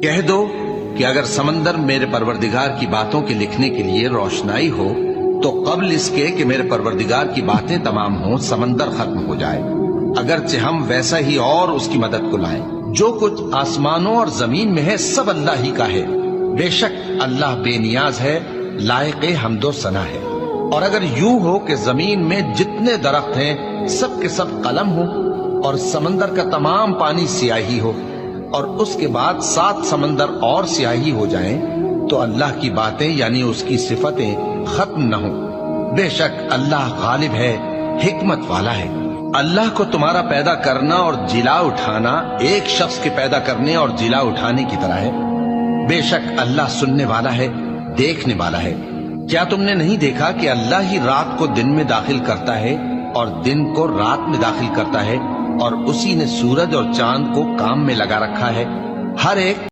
کہہ دو کہ اگر سمندر میرے پروردگار کی باتوں کے لکھنے کے لیے روشنائی ہو تو قبل اس کے کہ میرے پروردگار کی باتیں تمام ہوں سمندر ختم ہو جائے، اگرچہ ہم ویسا ہی اور اس کی مدد کو لائیں۔ جو کچھ آسمانوں اور زمین میں ہے سب اللہ ہی کا ہے، بے شک اللہ بے نیاز ہے، لائق حمد و ثنا ہے۔ اور اگر یوں ہو کہ زمین میں جتنے درخت ہیں سب کے سب قلم ہو اور سمندر کا تمام پانی سیاہی ہو اور اس کے بعد 7 سمندر اور سیاہی ہو جائیں تو اللہ کی باتیں یعنی اس کی صفتیں ختم نہ ہوں۔ بے شک اللہ غالب ہے، حکمت والا ہے۔ اللہ کو تمہارا پیدا کرنا اور جلا اٹھانا ایک شخص کے پیدا کرنے اور جلا اٹھانے کی طرح ہے۔ بے شک اللہ سننے والا ہے، دیکھنے والا ہے۔ کیا تم نے نہیں دیکھا کہ اللہ ہی رات کو دن میں داخل کرتا ہے اور دن کو رات میں داخل کرتا ہے، اور اسی نے سورج اور چاند کو کام میں لگا رکھا ہے، ہر ایک